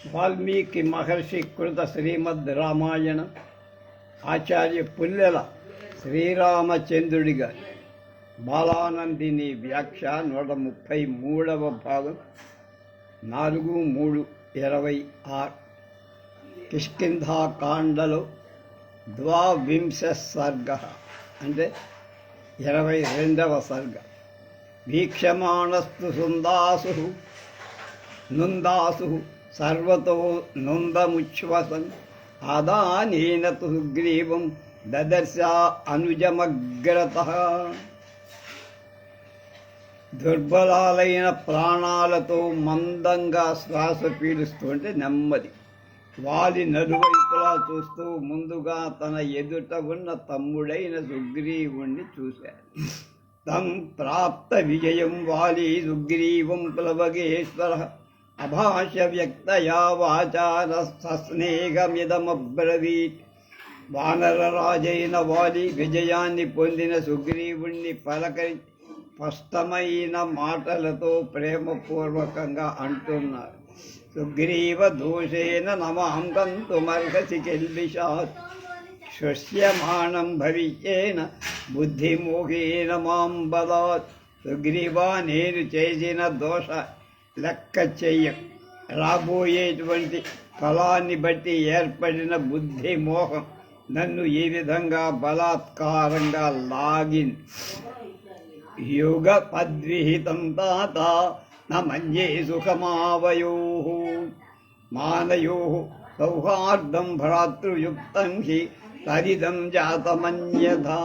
వాల్మీకి మహర్షి కృత శ్రీమద్ రామాయణం ఆచార్య పుల్లెల శ్రీరామచంద్రుడి గారి బాలానందిని వ్యాఖ్య 133వ భాగం 4/3/26 కిష్కింధాకాండలో ద్వావింశ సర్గ అంటే 22వ సర్గ. వీక్షమాణస్తు సుందాసు నుందాసు సర్వతో నొందముచ్ఛ్వసన్ ఆదానేన తు సుగ్రీవం దదర్శ అనుజమగ్రతః. దుర్బలాలైన ప్రాణాలతో మందంగా శ్వాస పీలుస్తూ అంటే నెమ్మది వాలి నలువైపులా చూస్తూ ముందుగా తన ఎదుట ఉన్న తమ్ముడైన సుగ్రీవుణ్ణి చూశాడు. తం ప్రాప్త విజయం వాలి సుగ్రీవం ప్లవగేశ్వర అభాష వ్యక్తయా వాచార సస్నేహమిదమబ్రవీత్. వానరరాజైన వాలి విజయాన్ని పొందిన సుగ్రీవుణ్ణి పలకరి స్పష్టమైన మాటలతో ప్రేమపూర్వకంగా అంటున్నారు. సుగ్రీవ దోషేన నమాం గంతుమర్హసి కిల్బిషాత్ శుష్యమాణం భవిష్యేన బుద్ధిమోహేన మాం బలాత్. సుగ్రీవా, నేను చేసిన దోష లెక్క చెయ్య. రాబోయేటువంటి ఫలాన్ని బట్టి ఏర్పడిన బుద్ధి మోహం నన్ను ఈ విధంగా బలాత్కారంగా లాగింది. యుగ పద్విహితం తాత న మన్యే సుఖమావయో మానయో సౌహార్దం భ్రాతృయుక్తం హి తదిదం జాతమన్యథా.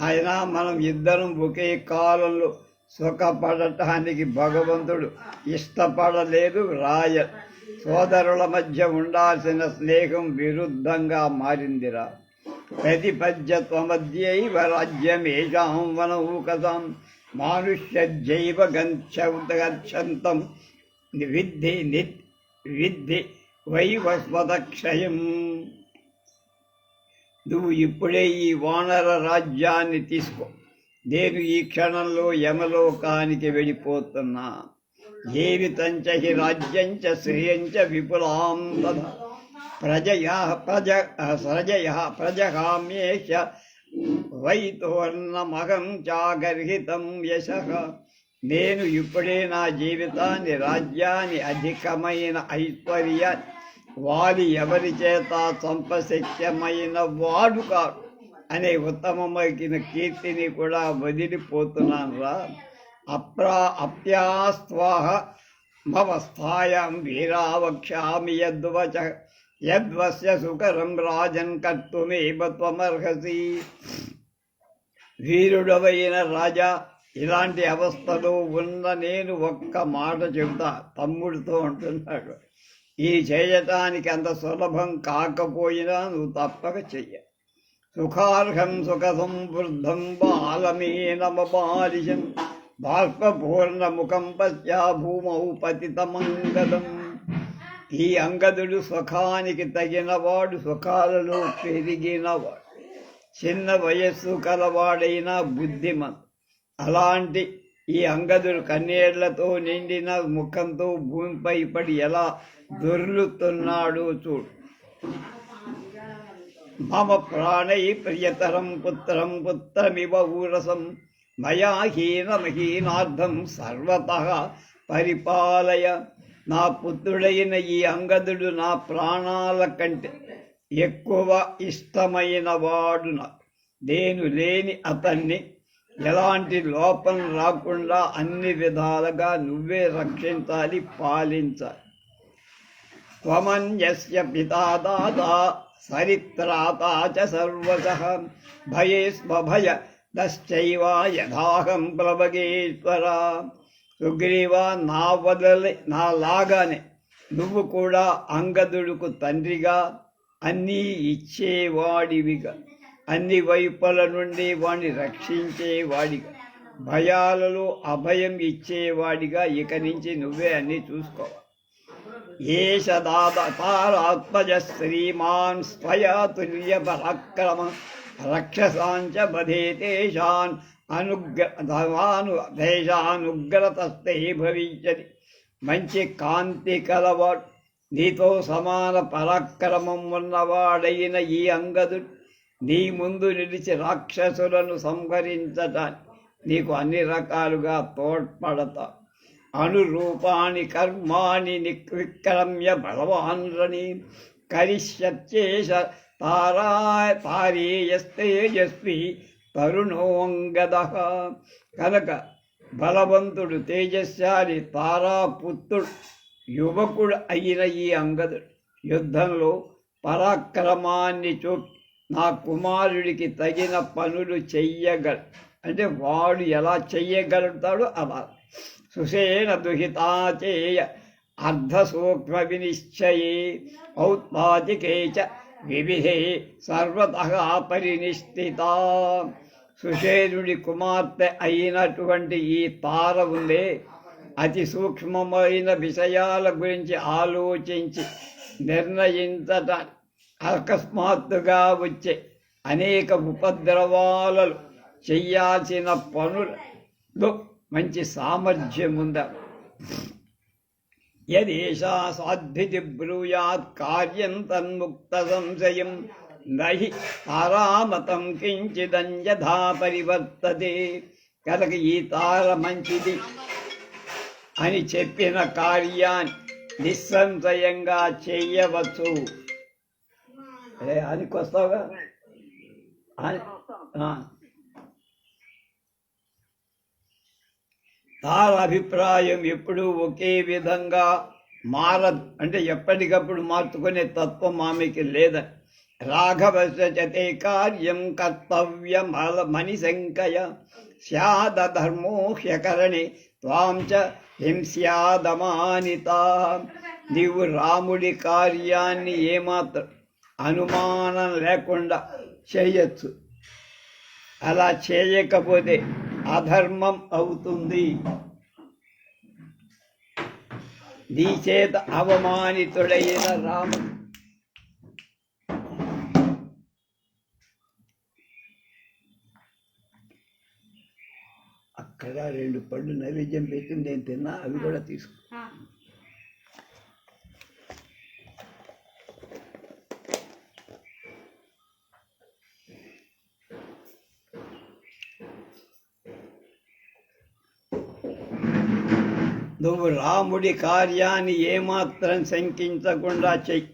ఆయన మనం ఇద్దరం ఒకే కాలంలో సుఖపడటానికి భగవంతుడు ఇష్టపడలేదు రాయ. సోదరుల మధ్య ఉండాల్సిన స్నేహం విరుద్ధంగా మారిందిరా. ప్రతిపద్యత్వమధ్యైవ రాజ్యమేషాం వనౌకసాం మానుష్యజైవ గచ్చంతం విద్ధి వైవస్వతక్షయం. నువ్వు ఇప్పుడే ఈ వానర రాజ్యాన్ని తీసుకో. నేను ఈ క్షణంలో యమలోకానికి వెళ్ళిపోతున్నా. జీవితంచ హి రాజ్యంచ శ్రేయంచ విపులాం తథా ప్రజహామ్యేష వైతోర్ణమహం చాగర్హితం యశః. నేను ఇప్పుడే నా జీవితాన్ని, రాజ్యాన్ని, అధికమైన ఐశ్వర్య వాలి ఎవరి చేత సంపశక్యమైన వాడు కాడు అనే ఉత్తమమైన కీర్తిని కూడా వదిలిపోతున్నాను రా. అప్యాస్వాహ మవస్థాయాం వీరావక్ష్యామి యద్వస్య సుకరం రాజన్ కర్తుమేవ త్వమర్హసి. వీరుడవైన రాజా, ఇలాంటి అవస్థలో ఉన్న నేను ఒక్క మాట చెబుతా. తమ్ముడితో అంటున్నాడు, ఈ చేయటానికి అంత సులభం కాకపోయినా నువ్వు తప్పక చెయ్య. సుఖార్హం సుఖ సంవృద్ధం బాలమేనమబాలిశం బాష్పూర్ణముఖం పశ్యా భూమౌ పతితమంగళం. ఈ అంగదుడు సుఖానికి తగినవాడు, సుఖాలలో పెరిగినవాడు, చిన్న వయస్సు కలవాడైన బుద్ధిమంతు. అలాంటి ఈ అంగదుడు కన్నీళ్లతో నిండిన ముఖంతో భూమిపై పడి ఎలా దొర్లుతున్నాడో చూడు. మమ ప్రాణై ప్రియతరం పుత్రం పుత్రమివ ఊరసం మయా హీనమహీనార్థం సర్వతః పరిపాలయ. నా పుత్రుడైన ఈ అంగదుడు నా ప్రాణాల కంటే ఎక్కువ ఇష్టమైన వాడు. నేను లేని అతన్ని ఎలాంటి లోపం రాకుండా అన్ని విధాలుగా నువ్వే రక్షించాలి, పాలించాలి. త్వమన్యస్య పితా దాతా సరిత్రాతా చ సర్వశః భయేస్వభయ దశ్చైవ యథాహం ప్లవగేశ్వర. సుగ్రీవా, నా లాగానే నువ్వు కూడా అంగదుడుకు తండ్రిగా, అన్నీ ఇచ్చేవాడివిగా, అన్ని వైపుల నుండి వాడిని రక్షించేవాడిగా, భయాలలో అభయం ఇచ్చేవాడిగా ఇక నుంచి నువ్వే అన్నీ చూసుకోవాలి. ఏష దాతారాత్మజ శ్రీమాన్ స్వయా తుల్య పరాక్రమ రక్షసాంచ బధే తేషాన్ దేశానుగ్రతస్థే భవిష్యతి. మంచి కాంతి కలవాడు, నీతో సమాన పరాక్రమం ఉన్నవాడైన ఈ అంగదుడు నీ ముందు నిలిచి రాక్షసులను సంహరించటానికి నీకు అన్ని రకాలుగా తోడ్పడతా. అనురూపాణి కర్మాణి విక్రమ్య బలవాన్ రణి కరిష్యేష తారేయస్తేజస్వి తరుణోంగద. కనుక బలవంతుడు తేజస్శాలి తారాపుత్రుడు యువకుడు అయిన ఈ అంగదుడు యుద్ధంలో పరాక్రమాన్ని చూపి నా కుమారుడికి తగిన పనులు చెయ్యగలడు. అంటే వాడు ఎలా చెయ్యగలుగుతాడో అలా. సుషేణ దుహితాచేయ అర్ధసూక్ష్మ వినిశ్చయే ఔత్పాతికే చ వివిధే సర్వతః పరినిష్ఠిత. సుషేనుడి కుమార్తె అయినటువంటి ఈ తార ఉందే, అతి సూక్ష్మమైన విషయాల గురించి ఆలోచించి నిర్ణయించటానికి అకస్మాత్తుగా వచ్చే అనేక ఉపద్రవాలలో చెయ్యాల్సిన పనులు మంచి సామర్థ్యం ఉందా. యదేషా సాధ్వితి బ్రూయాత్ కార్యం తన్ముక్త సంశయం నహి తారామతం కించిదంజధా పరివర్తతే. కనుక ఈ తార మంచిది అని చెప్పిన కార్యాన్ని నిస్సంశయంగా చెయ్యవచ్చు. అదికొస్తావుగా తార అభిప్రాయం ఎప్పుడూ ఒకే విధంగా మారదు. అంటే ఎప్పటికప్పుడు మార్చుకునే తత్వం ఆమెకి లేదని. రాఘవతే కార్యం కర్తవ్యం మణిశంకయ స్యాదధర్మో హ్యకరణే త్వాం చ హింస్యాదమానిత. నీవు రాముడి కార్యాన్ని ఏమాత్రం అనుమానం లేకుండా చేయొచ్చు. అలా చేయకపోతే అధర్మం అవుతుంది. నీ చేత అవమానితుడైన రాముడు అక్కడ 2 పళ్ళు నైవేద్యం పెట్టి నేను తిన్నా, అవి కూడా తీసుకో. నువ్వు రాముడి కార్యాన్ని ఏమాత్రం శంకించకుండా చెయ్యి.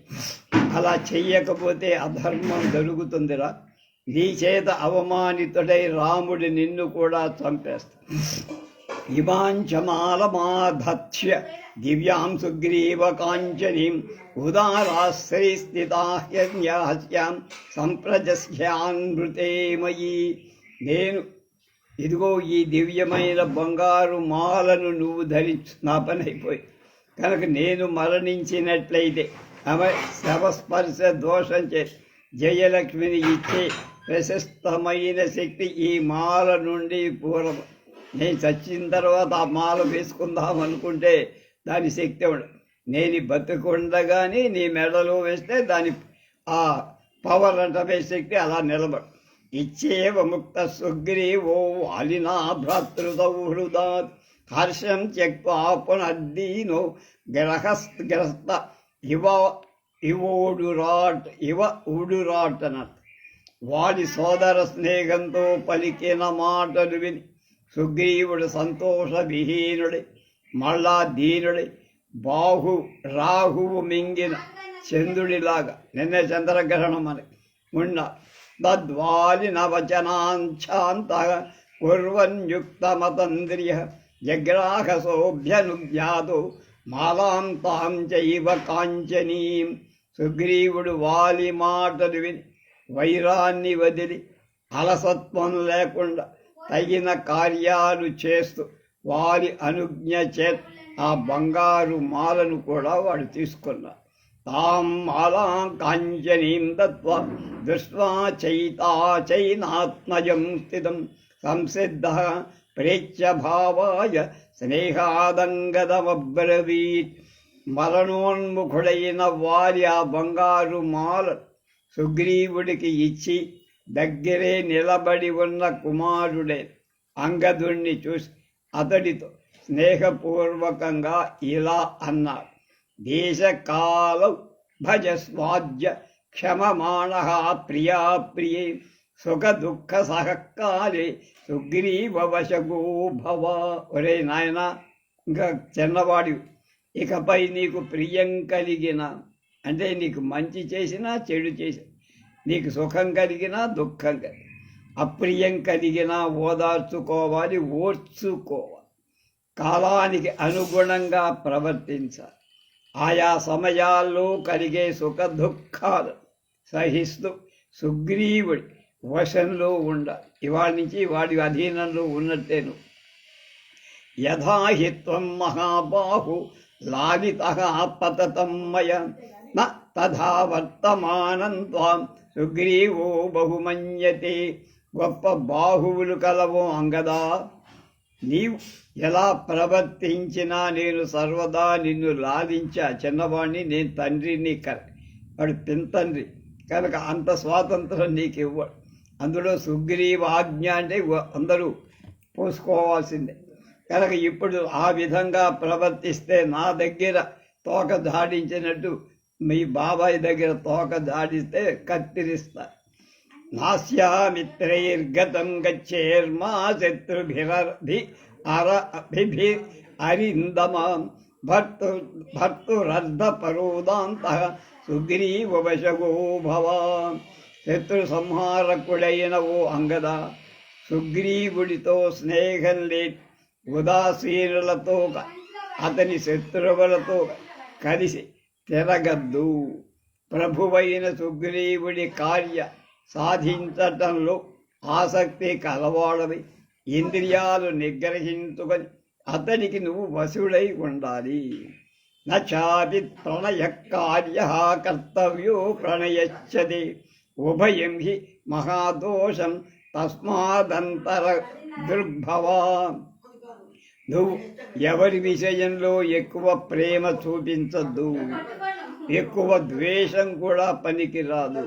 అలా చెయ్యకపోతే అధర్మం జరుగుతుందిరా. నీ చేత అవమానితుడై రాముడి నిన్ను కూడా చంపేస్తాడు. ఇమాంచమాలమాధత్స్య దివ్యాం సుగ్రీవ కాంచనీం ఉదారాశ్రయస్థితాహ్యాం సంప్రజస్యాన్మృతే మయి. నేను ఇదిగో ఈ దివ్యమైన బంగారు మాలను నువ్వు ధరించు, నా పని అయిపోయి. కనుక నేను మరణించినట్లయితే ఆమె శవస్పర్శ దోషం చేసి జయలక్ష్మిని ఇచ్చే ప్రశస్తమైన శక్తి ఈ మాల నుండి పూర్వం. నేను చచ్చిన తర్వాత ఆ మాల వేసుకుందాం అనుకుంటే దాని శక్తి ఉండదు. నేను బతుకుండగానే నీ మెడలో వేస్తే దాని ఆ పవర్ అంటే శక్తి అలా నిలబడు. ఇచ్చేవ ముక్త సుగ్రీవో వాలినా భ్రాతృదౌహృదాత్ హర్షం త్యక్త్వా పునర్దీనో గ్రస్త ఇవ ఊడురాట్ అన్నట్టు. వాడి సోదర స్నేహంతో పలికిన మాటలు విని సుగ్రీవుడు సంతోష విహీనుడి, మళ్ళా దీనుడి, రాహువు మింగిన చంద్రుడిలాగా, నిన్నే చంద్రగ్రహణం మనకి ఉన్న తద్వాలిన వచనాంఛాంత కుర్వన్యుక్తమతంద్రియ జగ్రాహసోభ్యనుజ్ఞాతో మాలాం తాం చైవ కాంచనీం. సుగ్రీవుడు వాలి మాటలు విని వైరాన్ని వదిలి అలసత్వం లేకుండా తగిన కార్యాలు చేస్తూ వారి అనుజ్ఞ చేత ఆ బంగారు మాలను కూడా వాడు తీసుకున్నాడు. తాం మాలాం కాంచనీం దత్వా దృష్ట్వా చైనాత్మజం స్థితం సంసిద్ధ ప్రేచ్య భావాయ స్నేహాదంగదమబ్రవీత్. మరణోన్ముఖుడైన వారి ఆ బంగారు మాల సుగ్రీవుడికి ఇచ్చి దగ్గరే నిలబడి ఉన్న కుమారుడే అంగదుణ్ణి చూసి అతడితో స్నేహపూర్వకంగా ఇలా అన్నాడు. దేశకాలౌ భజస్వాద్య క్షమమాణః ప్రియా ప్రియే సుఖ దుఃఖ సహకాలే సుగ్రీవవశగో భవ. ఒరే నాయన, ఇంకా చిన్నవాడి, ఇకపై నీకు ప్రియం కలిగిన, అంటే నీకు మంచి చేసినా చెడు చేసినా, నీకు సుఖం కలిగినా దుఃఖం కలిగిన, అప్రియం కలిగినా ఓదార్చుకోవాలి, ఓర్చుకోవాలి. కాలానికి అనుగుణంగా ప్రవర్తించాలి. ఆయా సమయాల్లో కలిగే సుఖ దుఃఖాలు సహిస్తూ సుగ్రీవుడి వశంలో ఉండాలి. ఇవాళ నుంచి వాడి అధీనంలో ఉన్నట్టేను. యథాహిత్వం మహాబాహు లాలితః పతతం మయ న తథా వర్తమానం త్వాం సుగ్రీవో బహుమన్యతే. గొప్ప బాహువులు కలవో అంగదా, నీవు ఎలా ప్రవర్తించినా నేను సర్వదా నిన్ను లాలించా. చిన్నవాడిని, నేను తండ్రిని, వాడు పింతండ్రి కనుక అంత స్వాతంత్రం నీకు ఇవ్వడు. అందులో సుగ్రీవ ఆజ్ఞ అంటే అందరూ పోసుకోవాల్సిందే. కనుక ఇప్పుడు ఆ విధంగా ప్రవర్తిస్తే నా దగ్గర తోక దాడించినట్టు మీ బాబాయ్ దగ్గర తోక దాడిస్తే కత్తిరిస్తా. నాస్యామిత్రైర్గతం గచ్చేర్మా శత్రుభిరభి అరిందమాం భర్తురర్ధ పరోదాంతః సుగ్రీవవశగో భవ. శత్రు సంహారకుడైన ఓ అంగద, సుగ్రీవుడితో స్నేహం లేదు, ఉదాసీనులతో అతని శత్రువులతో కలిసి తిరగద్దు. ప్రభువైన సుగ్రీవుడి కార్య సాధించటంలో ఆసక్తి కలవాడవి. ఇంద్రియాలు నిగ్రహించుకొని అతనికి నువ్వు వశుడై ఉండాలి. నచాపి ప్రణయ కార్య కర్తవ్యో ప్రణయచ్చది ఉభయం హి మహాదోషం తస్మాదంతర దుర్భవా. నువ్వు ఎవరి విషయంలో ఎక్కువ ప్రేమ చూపించద్దు, ఎక్కువ ద్వేషం కూడా పనికిరాదు.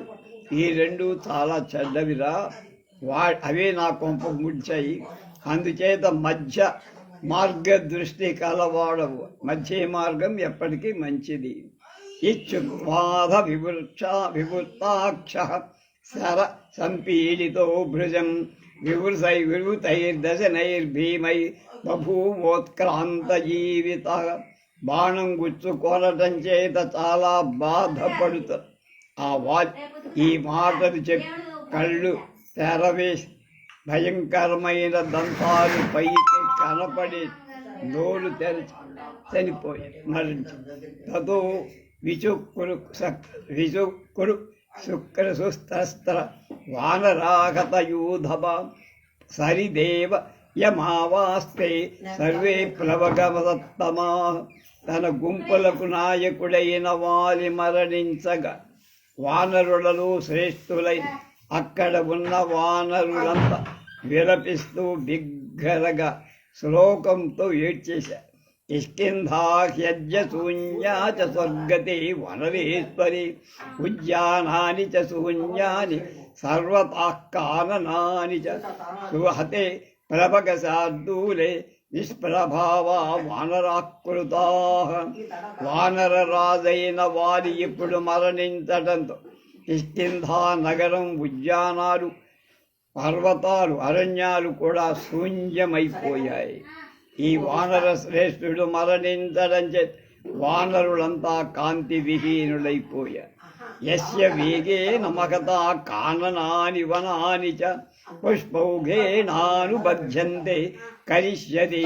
ఈ రెండు చాలా చెడ్డవిరా, అవే నా కొంప ముడ్చాయి. అందుచేత మధ్య మార్గదృష్టి కలవాడవు. మధ్య మార్గం ఎప్పటికీ మంచిది. ఇచ్చుత్వాధ వివృతాక్ష శర సంపీడితో భృజం వివృతైర్దశనైర్భీమై బభూవోత్క్రాంత జీవిత. బాణం గుచ్చుకొనటం చేత చాలా బాధపడుతారు. ఈ మాటలు చెప్పి కళ్ళు తెరవేసి భయంకరమైన దంతాలు పైకి కనపడి నోరు తెరిచి చనిపోయి మరణించింది. తతో విచుక్కురు శుక్రసుస్త్ర వానరాగత యూధవ సరిదేవ యమావాస్తే సర్వే ప్లవగమసత్తమా. తన గుంపులకు నాయకుడైన వాలి మరణించగా వానరులలో శ్రేష్ఠులై అక్కడ ఉన్న వానరులంతా విలపిస్తూ బిగ్గరగా శ్లోకంతో ఏడ్చేశారు. ఇష్కింధాహ్యజ్య శూన్యా చ స్వర్గతే వనరేశ్వరి ఉద్యానాని చ శూన్యాని సర్వతః కాననాని చ సుహతే ప్లవగ శార్దూలే నిష్ప్రభావా వానరాకృతా. వానర రాజైన వారి ఇప్పుడు మరణించడంతో కిష్కింధా నగరం, ఉద్యానాలు, పర్వతాలు, అరణ్యాలు కూడా శూన్యమైపోయాయి. ఈ వానర శ్రేష్ఠుడు మరణించడం చేత వానరులంతా కాంతి విహీనులైపోయారు. యస్య వేగేన మగతా కాననాని వనాని చ పుష్పౌఘేనానుబధ్యంతే కరిష్యతి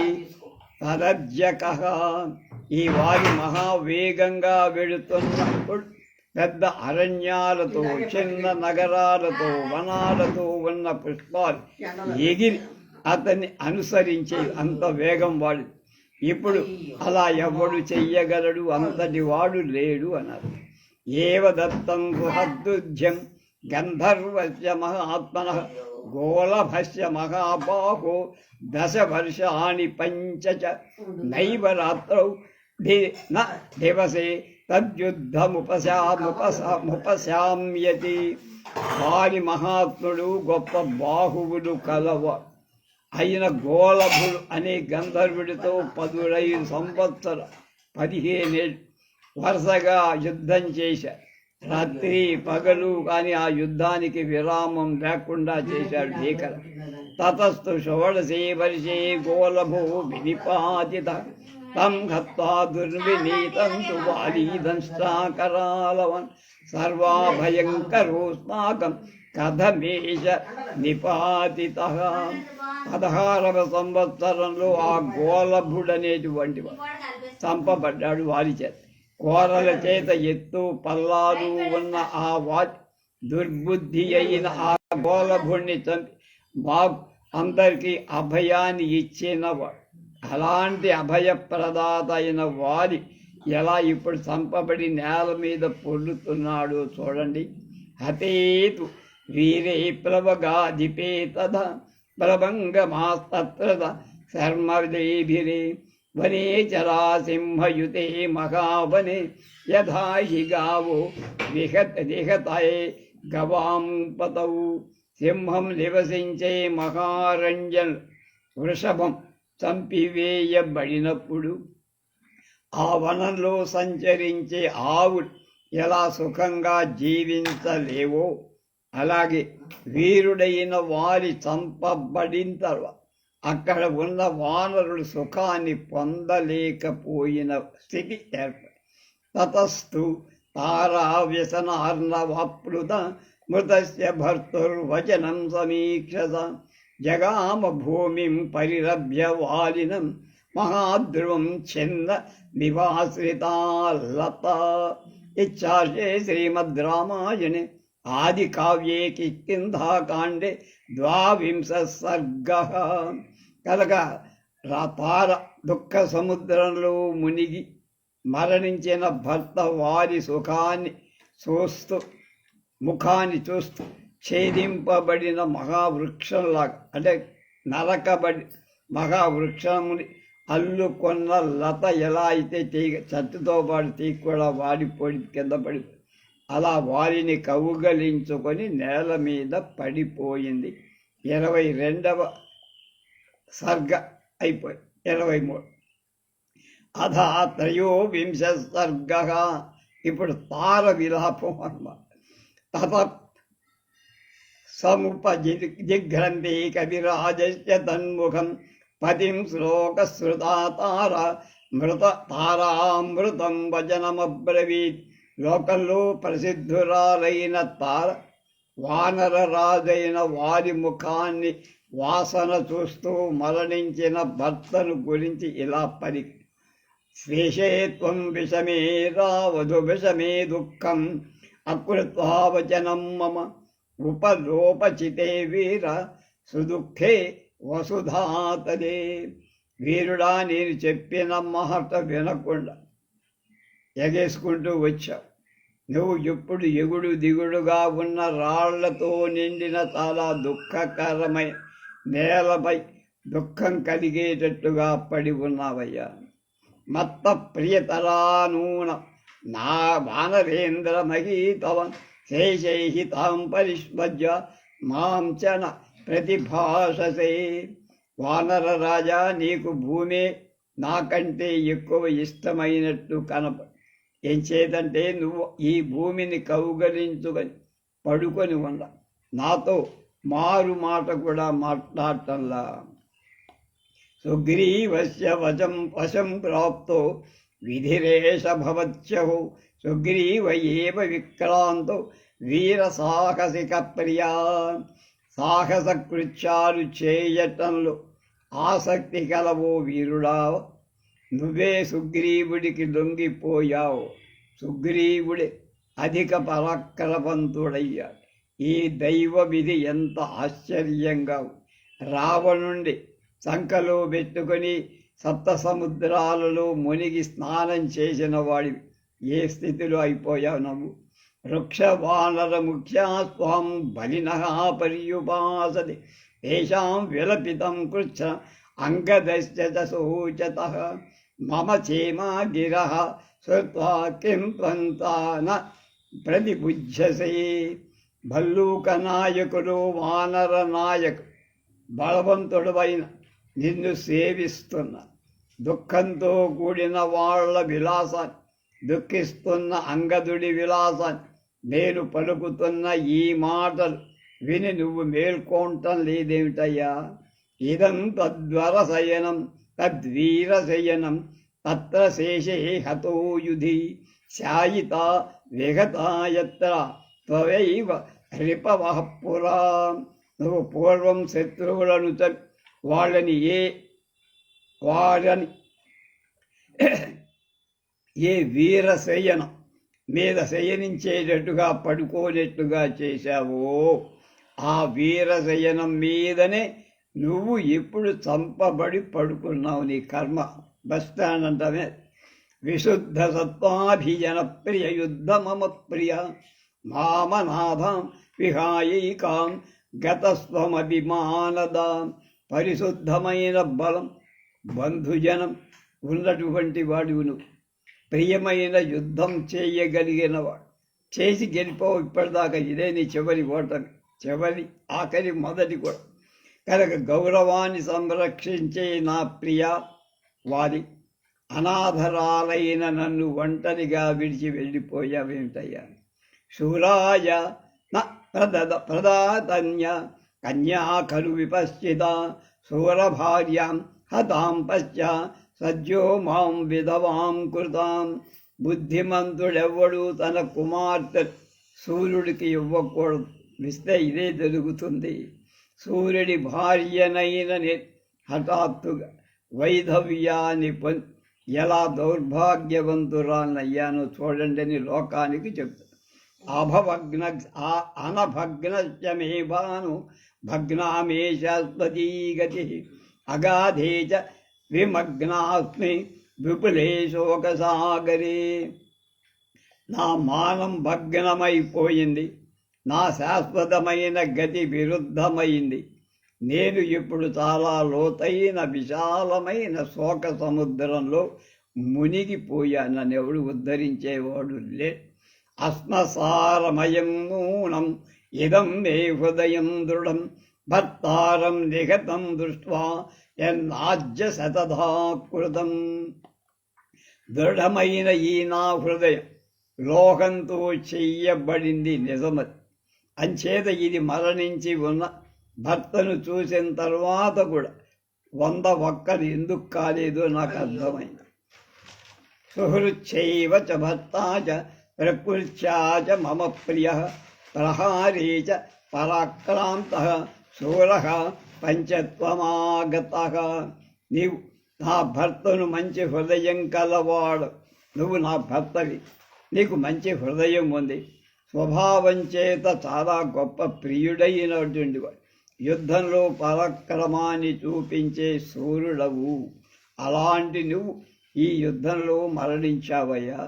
తదజ్జకః. ఈ వారి మహావేగంగా వెళుతున్నప్పుడు పెద్ద అరణ్యాలతో, చిన్న నగరాలతో, వనాలతో ఉన్న పుష్పాలు ఎగిరి అతన్ని అనుసరించే అంత వేగం వాడు. ఇప్పుడు అలా ఎవడు చెయ్యగలడు, అంతటి వాడు లేడు అన్నారు. ఏవ దత్తం సుహద్దుధ్యం గంధర్వస్య మహాత్మనః గోళభస్య మహాబాహో 10 వర్షాణి 5 నైవ రాత్రౌ దివసే తద్యుద్ధముపశామ్యతి. వారి మహాత్ముడు గొప్ప బాహువులు కలవ అయిన గోళభుడు అనే గంధర్వుడితో 15 సంవత్సరాలు 15 వరుసగా యుద్ధం చేశాడు. రాత్రి పగలు కానీ ఆ యుద్ధానికి విరామం లేకుండా చేశాడు భీకర. తతస్థు షోడశే వర్షే గోలభో వినిపాతిత తం హత్వా దుర్వినీతం తు వాలీదంష్టాకరాలవన్ సర్వాభయంకరోస్మాకం కథమేష నిపాతిత. 16వ సంవత్సరంలో ఆ గోలభుడనేటువంటి చంపబడ్డాడు వారి చేత. కోరల చేత ఎత్తు పల్లాలు ఉన్న ఆ దుర్బుద్ధి అయిన ఆ గోలభుణ్ణి చంపి అందరికీ అభయాన్ని ఇచ్చినవాడు. అలాంటి అభయప్రదాత అయిన వారి ఎలా ఇప్పుడు చంపబడి నేల మీద పొల్లుతున్నాడో చూడండి. హతేతు వీరే ప్లవగాధిపే తథ ప్రభంగమాస్తత్రద శర్మదేభిరే వనే చరాసింహయుతే మహావనే యథా హి గావో విహతయే గవాం పతౌ. సింహం నివసించే మహారంజన్ వృషభం చంపివేయబడినప్పుడు ఆ వనంలో సంచరించే ఆవులు ఎలా సుఖంగా జీవించలేవో అలాగే వీరుడైన వారి చంపబడిన తర్వాత అక్కడ ఉన్న వానరులు సుఖాన్ని పొందలేకపోయిన స్థితి ఏర్పడి తతస్థు తారా వ్యసనార్ణవాప్లుత మృతస్య భర్తుర్వచనం సమీక్షత జగామ భూమిం పరిరభ్య వాలినం మహాధ్రువం ఛిన్న నివాశ్రితాలత. ఇచ్చార్షే శ్రీమద్ రామాయణే ఆది కావ్యే కిష్కింధాకాండే 22 సర్గః. కనుక తార దుఃఖ సముద్రంలో మునిగి మరణించిన భర్త వారి ముఖాన్ని చూస్తూ ఛేదింపబడిన మహావృక్షంలాగా అంటే నరకబడి మహావృక్షముని అల్లుకొన్న లత ఎలా అయితే తీగ చట్టుతో పాటు తీగ కూడా వాడిపోయి కింద పడి అలా వారిని కౌగలించుకొని నేల మీద పడిపోయింది. 22వ సర్గ అయిపోయి 23. అథా 23 సర్గ. ఇప్పుడు తార విలాపం అన్నమాట. తత సముపజిఘ్రంతి కవిరాజస్య తన్ముఖం పతిం శ్లోకశ్రుతా తార మృత తారామృతం వచనమబ్రవీత్. లోకంలో ప్రసిద్ధురాలైన తార వానర రాజైన వారి ముఖాన్ని వాసన చూస్తూ మరణించిన భర్తను గురించి ఇలా పలికి శ్వేషే త్వం విషమే రావధు విషమే దుఃఖం అకృత్వా వచనం మమ ఉపలోపచితే వీర సుదుఃఖే వసుధాతదే. వీరుడా, నేను చెప్పిన మాట వినకుండా ఎగేసుకుంటూ వచ్చావు. నువ్వు ఇప్పుడు ఎగుడు దిగుడుగా ఉన్న రాళ్లతో నిండిన చాలా దుఃఖకరమైన నేలపై దుఃఖం కలిగేటట్టుగా పడి ఉన్నావయ్యా. మత్త ప్రియతరానూన నా వానరేంద్ర మహీతవ శేషై తాం పరిష్మజ్య మాం చన ప్రతిభాషసే. వానర రాజా, నీకు భూమే నాకంటే ఎక్కువ ఇష్టమైనట్టు ఏం చేదంటే నువ్వు ఈ భూమిని కౌగలించుకొని పడుకొని ఉన్నా నాతో మారు మాట కూడా మాట్లాడటంలా. సుగ్రీవస్య వశం ప్రాప్తో విధిరేష భవత్యహో సుగ్రీవ ఏవ విక్రాంతో వీర సాహసిక ప్రియా. సాహస కృత్యాలు చేయటంలో ఆసక్తి కలవో వీరుడా, నువ్వే సుగ్రీవుడికి లొంగిపోయావు. సుగ్రీవుడే అధిక పరాక్రమవంతుడయ్యాడు. ఈ దైవ విధి ఎంత ఆశ్చర్యంగా! రావణుండి సంకలో పెట్టుకొని సప్త సముద్రాలలో మునిగి స్నానం చేసిన వాడివి ఏ స్థితిలో అయిపోయావు నువ్వు. వృక్షవానర ముఖ్యా స్వాం బలినః పర్యుపాసతి తేషాం విలపితం కృచ్ఛ అంగదశ్చ శోచతః మమ చేమా గిరః శ్రుత్వా కిం త్వంతాన ప్రతిబుధ్యసే. భల్లూక నాయకుడు వానర నాయకుడు బలవంతుడవైన నిన్ను సేవిస్తున్న దుఃఖంతో కూడిన వాళ్ళ విలాసాన్ని దుఃఖిస్తున్న అంగదుడి విలాసాన్ని నేను పలుకుతున్న ఈ మాటలు విని నువ్వు మేల్కోవటం లేదేమిటయ్యా? ఇదం తద్వరశయనం తద్వీరశయనం తత్ర శేషే హతో యుధి శాయిత విగతాయత్ర త్వయైవ రిపవః పురా. నువ్వు పూర్వం శత్రువులను వాళ్ళని ఏ వీరశయనం మీద శయనించేటట్టుగా పడుకోనట్టుగా చేశావో ఆ వీరశయనం మీదనే నువ్వు ఇప్పుడు చంపబడి పడుకున్నావు. నీ కర్మ బస్ స్టాండ్ అంటమే. విశుద్ధ సత్వాభిజన ప్రియ యుద్ధ మమ ప్రియ మామనాథం విహాయైకాం గతస్వమభిమానదాం. పరిశుద్ధమైన బలం బంధుజనం ఉన్నటువంటి వాడు నువ్వు. ప్రియమైన యుద్ధం చేయగలిగినవాడు. చేసి గెలిపోవు. ఇప్పటిదాకా ఇదే నీ చివరి ఓటమి, చివరి ఆఖరి మొదటి కూడా. కనుక గౌరవాన్ని సంరక్షించే నా ప్రియ వారి అనాథరాలైన నన్ను ఒంటరిగా విడిచి వెళ్ళిపోయావేమిటయ్యా? శూరాయ ప్రదాతన్య కన్యా ఖలు విపశ్చిత శూరభార్యాం హతాం పశ్చ సజ్జో మాం విధవాం కృతాం. బుద్ధిమంతుడెవ్వడు తన కుమార్తె సూర్యుడికి ఇవ్వకూడదు. ఇస్తే ఇదే జరుగుతుంది. సూర్యుడి భార్యనైన హఠాత్తుగా వైధవ్యాన్ని ఎలా దౌర్భాగ్యవంతురాలయ్యానో చూడండి అని లోకానికి చెప్తాను. అనభగ్నశ్చ మే భాను భగ్నామే శాశ్వతీ గతి అగాధే చ విమగ్నాస్మి విపులే శోకసాగరే. నా మానం భగ్నమైపోయింది. నా శాశ్వతమైన గతి విరుద్ధమైంది. నేను ఇప్పుడు చాలా లోతైన విశాలమైన శోక సముద్రంలో మునిగిపోయాను. నన్ను ఎవడు ఉద్ధరించేవాడు లే. అస్మసారమయం నూనం ఇదం మే హృదయం దృఢం భర్తారం నిగతం దృష్ట్వా ఎన్నాజ్య శతధాకృతం. దృఢమైన ఈ నా హృదయం లోకంతో చెయ్యబడింది నిజమది. అంచేత ఇది మరణించి ఉన్న భర్తను చూసిన తర్వాత కూడా 100 ఒక్కరు ఎందుకు కాలేదో నాకు అర్థమైంది. సుహృచ్చైవ చ భర్తా చ ప్రకృత్యా చ మమ ప్రియ ప్రహారీ చ పరాక్రాంత శూర పంచత్వమాగత. నీవు నా భర్తను మంచి హృదయం కలవాడు. నువ్వు నా భర్తవి. నీకు మంచి హృదయం ఉంది. స్వభావం చేత చాలా గొప్ప ప్రియుడైనటువంటి వాడు. యుద్ధంలో పరాక్రమాన్ని చూపించే సూర్యుడవు. అలాంటి నువ్వు ఈ యుద్ధంలో మరణించావయ్యా.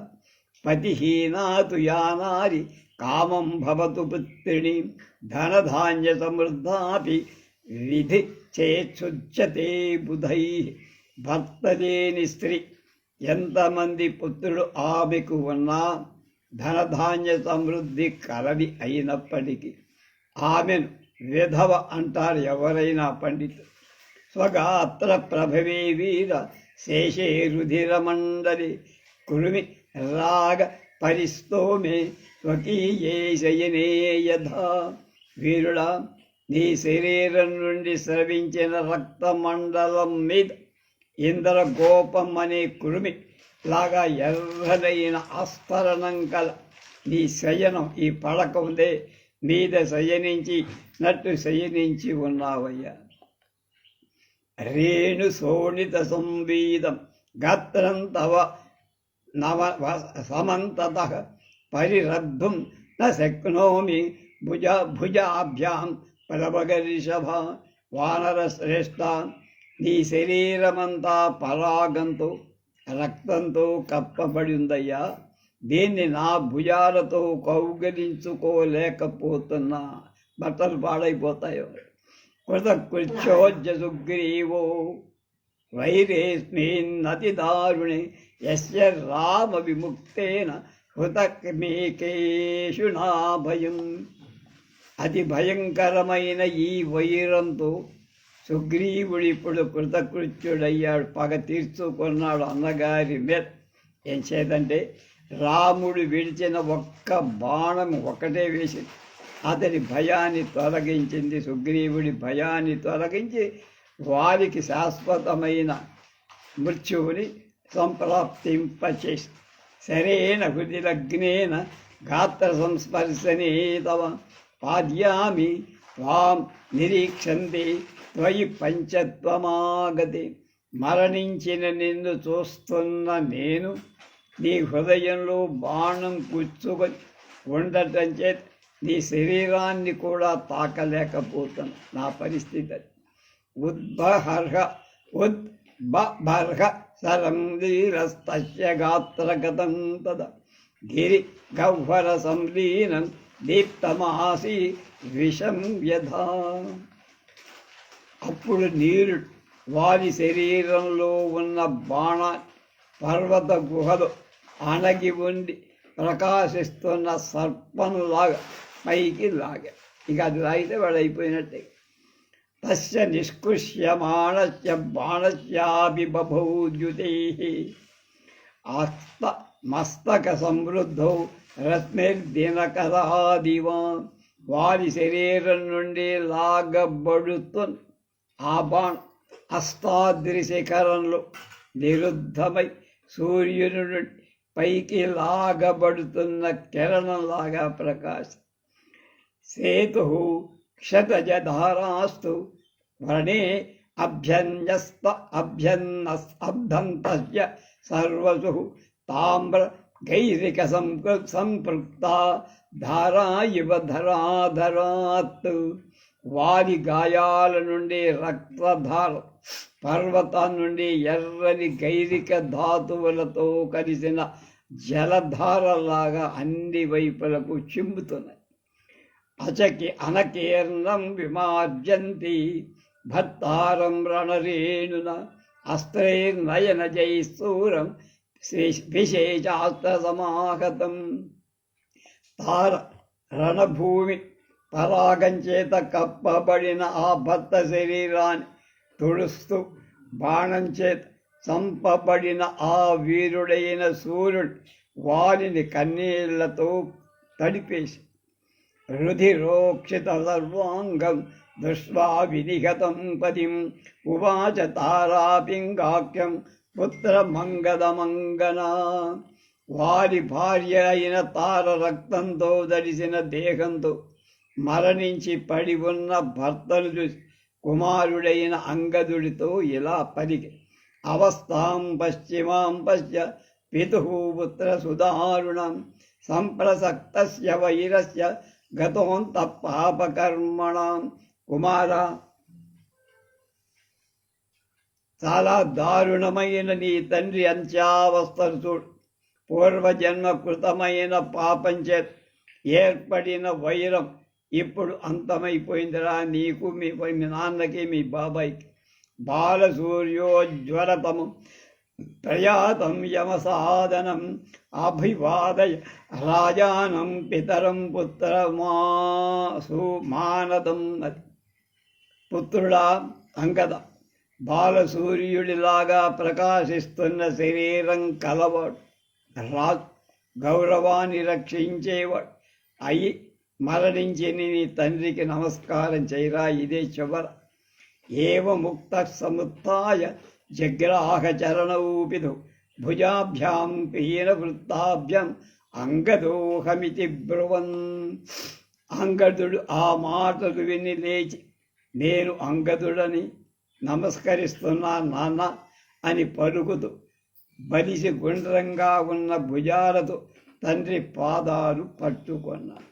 పతిహీనాతు యానారి కామం భవతు పుత్రిణి ధనధాన్య సమృద్ధాపి విధి చేచ్చుచ్యతే బుధై. భర్త లేని స్త్రీ ఎంతమంది పుత్రుడు ఆమెకు ఉన్నా ధనధాన్య సమృద్ధి కలది అయినప్పటికీ ఆమెను విధవ అంటారు ఎవరైనా పండితులు. స్వగాత్ర ప్రభవే వీర శేషే రుధిరమండలి కురుమి రాగ పరిస్తోమే స్వకీయే శయనే యథా. వీరుడా, నీ శరీరం నుండి స్రవించిన రక్తమండలం మీద ఇంద్రగోపం అనే కురుమి లాగా ఎర్రనైన ఆస్ఫరణం కల నీ శయనం, ఈ పడక ఉందే మీద శయనించినట్టు శయనించి ఉన్నావయ్యా. రేణు శోణిత సంవీదం గాత్రం తవ నవ సమంతత పరిరద్ధుం న శక్నోమి భుజాభ్యాం పరమగరిషభ. వానర శ్రేష్ఠ, నీ శరీరమంతా పరాగంతో రక్తంతో కప్పబడి ఉందయ్యా. దీన్ని నా భుజాలతో కౌగలించుకోలేకపోతున్నా. బట్టలు పాడైపోతాయో. కృతకృత్యోజ్య సుగ్రీవో వైరేస్మిన్నతి దారుణే యస్య రామ విముక్తేన హృతమేకేషు నా భయం. అతి భయంకరమైన ఈ వైరంతో సుగ్రీవుడు ఇప్పుడు కృతకృత్యుడయ్యాడు. పగ తీర్చుకున్నాడు అన్నగారి మీద. ఏం చేతంటే రాముడు విడిచిన ఒక్క బాణం ఒకటే వేసింది, అతని భయాన్ని తొలగించింది. సుగ్రీవుడి భయాన్ని తొలగించి వారికి శాశ్వతమైన మృత్యువుని సంప్రాప్తింపచేసి సరేన హృదిలగ్నేన గాత్ర సంస్పర్శనే తవ పాద్యామి త్వాం నిరీక్షంతే త్వయి పంచత్వమాగతి. మరణించిన నిన్ను చూస్తున్న నేను నీ హృదయంలో బాణం కూర్చుకొని ఉండటం చేత నీ శరీరాన్ని కూడా తాకలేకపోతాను. నా పరిస్థితి అది. ఉద్బర్హ సరం ధీరస్తస్య గాత్రగతం తద గిరి గహ్వర సంలీనం దీప్తమాసి విషం వ్యధా. అప్పుడు నీరు వారి శరీరంలో ఉన్న బాణ పర్వత గుహలో అణగి ఉండి ప్రకాశిస్తున్న సర్పంలాగా పైకి లాగా. ఇక అది లాగితే వాడు అయిపోయినట్టే. తస్య నిష్కృష్యమాణస్య బాణస్యాపి బభూద్యుతైః ఆస్త మస్తక సమృద్ధౌ రత్నైర్దినకరాదివా. వారి శరీరం నుండి లాగబడుతున్న ఆ బాణం అష్టాద్రి శిఖరంలో నిరుద్ధమై సూర్యుని నుండి పైకి లాగబడుతున్న కిరణంలాగా ప్రకాశ. సేతు క్షతజధారాస్తు వర్ణే అభ్యంతస్య సర్వసు తామ్ర గైరిక సంపృక్త ధారా ఇవ ధరాధరాత్. వారి గాయాల నుండి రక్తధార, పర్వతం నుండి ఎర్రని గైరిక ధాతువులతో కలిసిన జలధారలాగా అన్ని వైపులకు చింపుతున్నాయి. అనకీర్ణం విమార్జంతి భర్తారం రణరేణున అస్త్రైర్నయన జైస్తూరం విశేషాస్త్ర సమాహతం. తార రణభూమి పరాగం చేత కప్పబడిన ఆ భర్త శరీరాన్ని తుడుస్తూ బాణం చేత చంపబడిన ఆ వీరుడైన సూర్యుడు వారిని కన్నీళ్లతో తడిపేసి రుధిరోక్షిత సర్వాంగం దృష్ట్వా వినిహతం పతిం ఉవాచ తారాపింగాఖ్యం పుత్రమంగదమంగనా. వారి భార్య అయిన తార రక్తంతో దడిసిన దేహంతో మరణించి పడి ఉన్న భర్తను చూసి కుమారుడైన అంగదుడితో ఇలా పలికి అవస్థాం పశ్చిమాం పశ్య పితుః పుత్ర సుదారుణం సంప్రసక్తస్య వైరస్య గతోంత పాపకర్మణం. కుమారా, చాలా దారుణమైన నీ తండ్రి అంత్యావస్థను చూడు. పూర్వజన్మ కృతమైన పాపం చేత ఏర్పడిన వైరం ఇప్పుడు అంతమైపోయిందిరా, నీకు మీ నాన్నకి మీ బాబాయికి. బాలసూర్యోజ్వలతమం ప్రయాతం యమసాదనం అభివాదయ రాజానం పితరం పుత్రమాసుమానదం. పుత్రుడా అంగద, బాలసూర్యుడిలాగా ప్రకాశిస్తున్న శరీరం కలవాడు, రాజు, గౌరవాన్ని రక్షించేవాడు అయి మరణించిన నీ తండ్రికి నమస్కారం చేయరా, ఇదే చివర. ఏవ ముక్త సముత్థాయ జగ్రాహ చరణౌపిదు భుజాభ్యాం పీన వృత్తాభ్యం అంగదోహమితి బ్రువన్. అంగదుడు ఆ మాటలు విని లేచి, నేను అంగదుడని నమస్కరిస్తున్నా నాన్న అని పలుకుతూ బలిసి గుండ్రంగా ఉన్న భుజాలతో తండ్రి పాదాలు పట్టుకున్నాడు.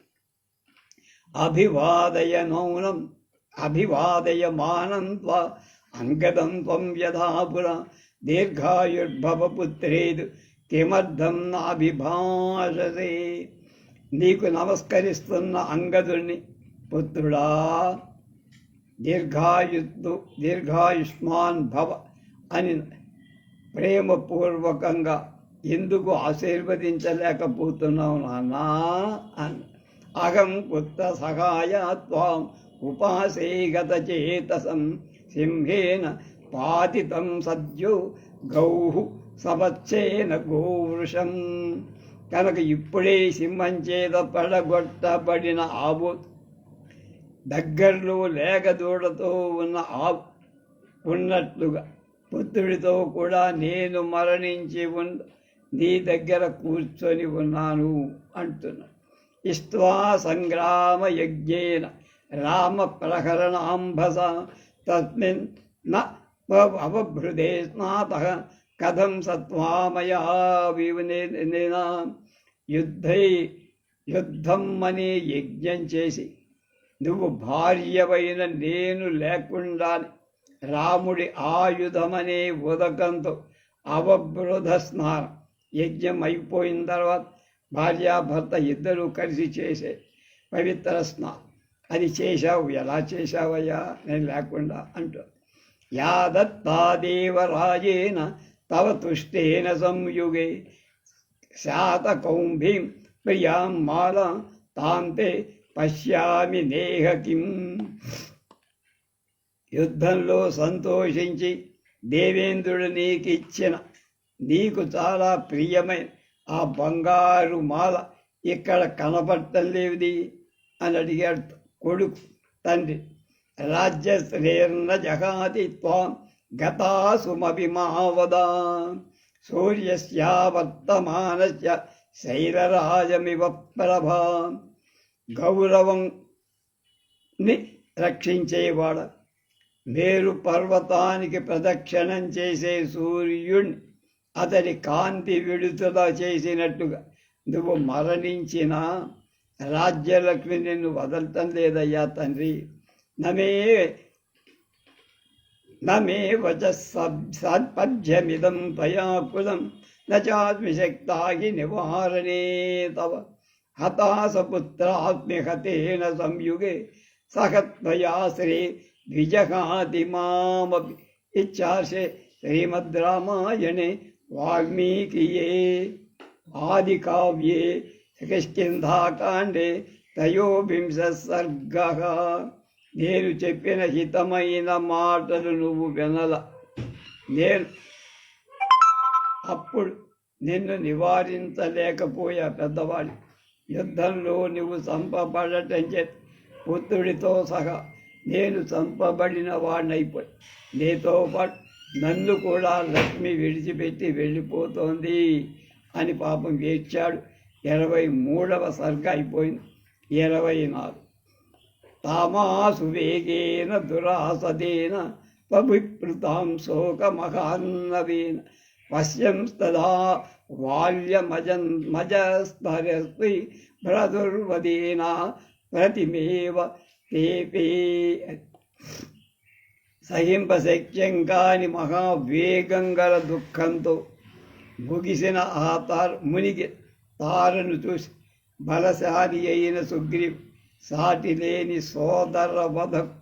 అభివాదయమానం త్వా అంగదం త్వం యథాపుర దీర్ఘాయుర్భవ పుత్రేదు కిమర్థం నాభిభాషసే. నీకు నమస్కరిస్తున్న అంగదుడిని, పుత్రుడా దీర్ఘాయుష్మాన్ భవ అని ప్రేమపూర్వకంగా ఎందుకు ఆశీర్వదించలేకపోతున్నావు నాన్నా అని. అహం పుత్ర సహాయ త్వాం ఉపాసే గత చేతసం సింహేన పాతితం సద్యో గౌః సవచ్చేన గోవృషం. కనుక ఇప్పుడే సింహం చేత పడగొట్టబడిన ఆవు దగ్గరలో లేక దూడతో ఉన్న ఆవు ఉన్నట్లుగా పుత్రుడితో కూడా నేను మరణించి నీ దగ్గర కూర్చొని ఉన్నాను అంటున్నా. ఇష్ట్వా సంగ్రామ యజ్ఞేన రామ ప్రహరణాంభస తస్మిన్ న అవభృదే స్నాత కథం సత్వామయా వివనేనా యుద్ధం అనే యజ్ఞం చేసి నువ్వు భార్యవైన నేను లేకుండా రాముడి ఆయుధమనే ఉదకంతో అవబృధ స్నానం యజ్ఞం అయిపోయిన తర్వాత భార్యాభర్త ఇద్దరూ కలిసి చేసే పవిత్ర స్నానం అది చేశావు. ఎలా చేశావయ్యా నేను లేకుండా అంటూ. యా దత్తాదేవరాజేన తవ తుష్టేన సంయుగే శాతకౌంభీం ప్రియాం మాలాం తాంతే పశ్యామి నేహ కిం. యుద్ధంలో సంతోషించి దేవేంద్రుడు నీకు చాలా ప్రియమైన ఆ బంగారు మాల ఇక్కడ కనపడటం లేవిది అని అడిగాడు కొడుకు తండ్రి. రాజ్యశ్రేర్ణ జగాతి త్వాం గతాసుమభిమావదా సూర్యస్యావర్తమానస్య శైలరాజమివ ప్రభా. గౌరవంని రక్షించేవాడ మేరు పర్వతానికి ప్రదక్షిణం చేసే సూర్యుణ్ణి అతని కాంతి విడుదల చేసినట్టుగా నువ్వు మరణించిన రాజ్యలక్ష్మి నిన్ను వదలటం లేదయ్యా తండ్రి. నమే వచపద్యమిదం త్వయా కులం నాస్మిశక్తాగి నివారణే తవ హతాసపుత్రాత్మ్యహతేన సంయుగే సహత్వయా శ్రీ ద్విజహాతి మామపి. ఇచ్చార్షే శ్రీమద్ రామాయణే వాల్మీకియే ఆది కావ్యే కిష్కింధాకాండే త్రయోవింశ సర్గః. నేను చెప్పిన హితమైన మాటలు నువ్వు వినల. నేను అప్పుడు నిన్ను నివారించలేకపోయా పెద్దవాడి. యుద్ధంలో నువ్వు చంపబడటం చేత పుత్రుడితో సహా నేను చంపబడిన వాడినైపోయి నీతో పాటు నన్ను కూడా లక్ష్మి విడిచిపెట్టి వెళ్ళిపోతోంది అని పాపం ఏడ్చాడు. 23వ సర్గ అయిపోయింది. 24 తామాసు వేగేన దురాసదేన పవిప్లుతాం శోకమహాన్నవేన పశ్యంస్తదా వాల్యమజస్తరస్వి భ్రదుర్వదేన ప్రతిమేవ తేపే. సహింపశక్యం కాని మహావేగం గల దుఃఖంతో ముగిసిన ఆ మునిగి తారను చూసి బలశాలి అయిన సుగ్రీవ్ సాటి లేని సోదర వధకు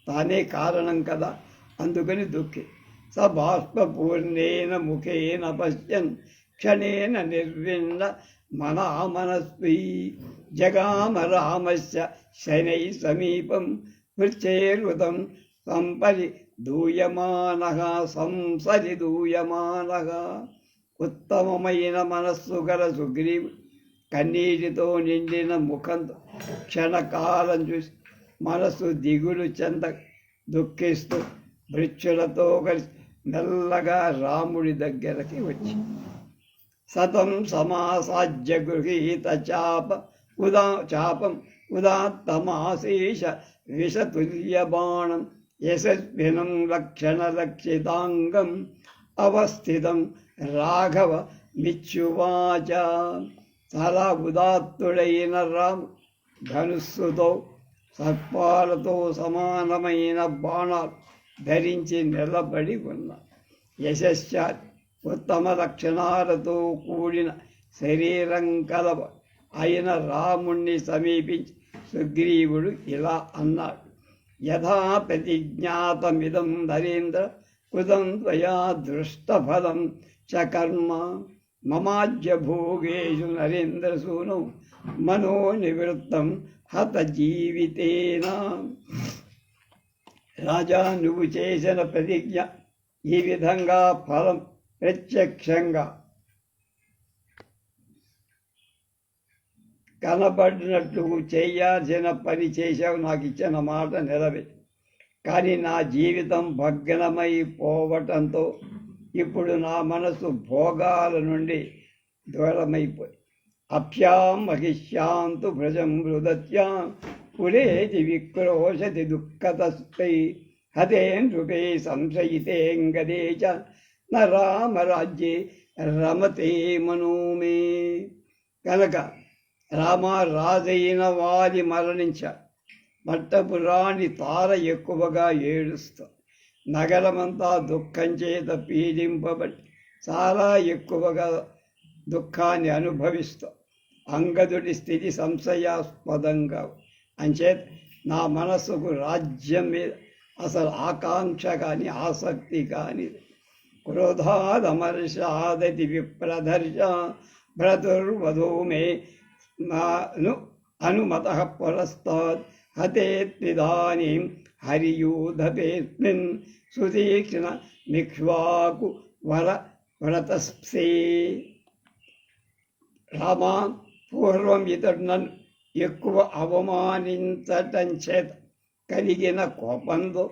తానే కారణం కదా, అందుకని దుఃఖి. స బాష్పూర్ణేన ముఖేన పశ్యన్ క్షణేన నిర్విన్న మనామనస్వీ జగామ రామస్య శనై సమీపం వృక్షేర్వృతం సంసరి దూయమానః. ఉత్తమమైన మనస్సు గల సుగ్రీవుడు కన్నీటితో నిండిన ముఖంతో క్షణకాలం చూసి మనస్సు దిగులు చెంద దుఃఖిస్తూ వృక్షులతో కలిసి మెల్లగా రాముడి దగ్గరకి వచ్చి సతం సమాసాజ్య గృహీత చాపం ఉదాత్తమాశేష విషతుల్య బాణం యశస్వినం లక్షణలక్షితాంగం అవస్థితం రాఘవ మిచ్చువాచ. చాలా ఉదాత్తుడైన రాము ధనుస్సుతో సర్పాలతో సమానమైన బాణాలు ధరించి నిలబడి ఉన్న యశస్శాలి ఉత్తమ లక్షణాలతో కూడిన శరీరం కలవ అయిన రాముణ్ణి సమీపించి సుగ్రీవుడు ఇలా అన్నాడు. యథా ప్రతిజ్ఞాతమిదం నరేంద్ర కృతం త్వయా దృష్టఫలం చ కర్మ మమాజ్య భోగేషు నరేంద్రసూనౌ మనో నివృత్తం హత జీవితేన. రాజా, నువ్వు చేసిన ప్రతిజ్ఞ ఈ విధంగా ఫలం ప్రత్యక్షంగా కనబడినట్లు చేయాల్సిన పని చేశావు, నాకు ఇచ్చిన మాట నిలబెట్టి. కానీ నా జీవితం భగ్నమైపోవటంతో ఇప్పుడు నా మనసు భోగాల నుండి దూరమైపోయి. అభ్యాం మహిష్యాంతు భృజం మృదత్యాం పురేతి విక్రోశతి దుఃఖతస్థై హతే నృపే సంశయితేంగదే చ న రామరాజ్యే రమతే మనోమే. కనుక రామ రాజైన వారి మరణించారు. మట్టపు రాణి తార ఎక్కువగా ఏడుస్తా. నగరమంతా దుఃఖం చేత పీడింపబడి చాలా ఎక్కువగా దుఃఖాన్ని అనుభవిస్తా. అంగదుడి స్థితి సంశయాస్పదంగా అంచేత నా మనస్సుకు రాజ్యం మీద అసలు ఆకాంక్ష కానీ ఆసక్తి కానీ. క్రోధాదమర్షాదతి విప్రదర్శ భ్రతుర్వధూ మే అనుమత పురస్తాత్ హతేత్విదానీం హరియూధపేస్మిన్ సుతీక్ష్ణ మిక్ష్వాకు వర వ్రతస్సే. రామా, పూర్వం ఇతడు నన్ను ఎక్కువ అవమానించటం చేత కలిగిన కోపంతో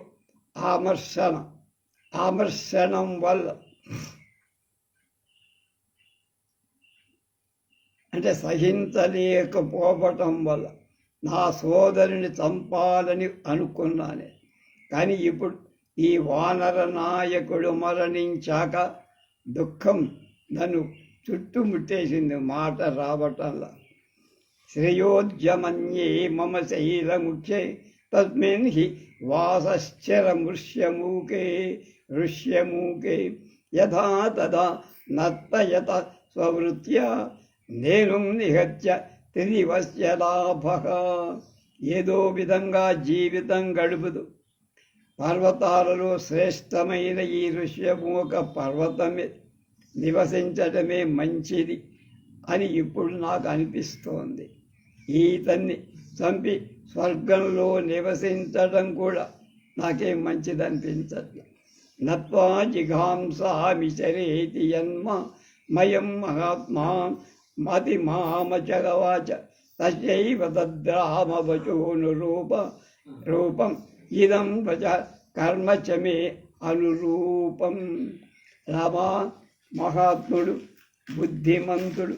ఆమర్షణం వల్ల అంటే సహించలేకపోవటం వల్ల నా సోదరుని చంపాలని అనుకున్నానే. కానీ ఇప్పుడు ఈ వానర నాయకుడు మరణించాక దుఃఖం నన్ను చుట్టుముట్టేసింది, మాట రావటంలా. శ్రేయోద్యమన్యే మమ శైలముఖ్యే తస్మిన్ హి ఋష్యమూకే యథా తదా నర్తయత స్వవృత్యా నేను నిహత్య త్రిదివస్య లాభః. ఏదో విధంగా జీవితం గడుపుదు. పర్వతాలలో శ్రేష్టమైన ఈ ఋష్యమూక పర్వతమే నివసించడమే మంచిది అని ఇప్పుడు నాకు అనిపిస్తోంది. ఈతన్ని చంపి స్వర్గంలో నివసించడం కూడా నాకేం మంచిది అనిపించట్లేదు. నత్వా జిఘాంసామి చరేతి యన్మ మయం మహాత్మా మతి మామచగవాచ తస్యైవ తద్రామవచోనురూపం ఇదం వచ కర్మ చ మే అనురూపం. రామా, మహాత్ముడు బుద్ధిమంతుడు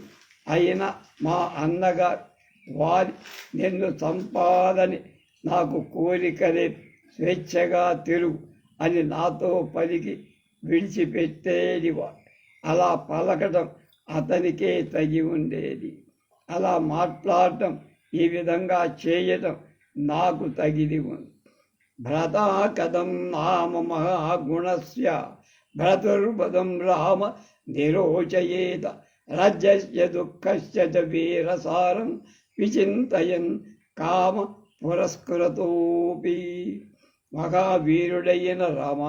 అయిన మా అన్నగారు వారి నిన్ను చంపాలని నాకు కోరికలే, స్వేచ్ఛగా తిరుగు అని నాతో పలికి విడిచిపెట్టేదివాడు. అలా పలకటం అతనికే తగి ఉండేది. అలా మాట్లాడటం, ఈ విధంగా చేయటం నాకు తగిది ఉంది. భ్రతా కథం నామ మహాగుణస్య భ్రతుర్వదం రామ నిరోచయేత రాజ్యస్య దుఃఖస్య చ వీరసారం విచింతయన్ కామ పురస్కృతోపి. మహావీరుడైన రామ,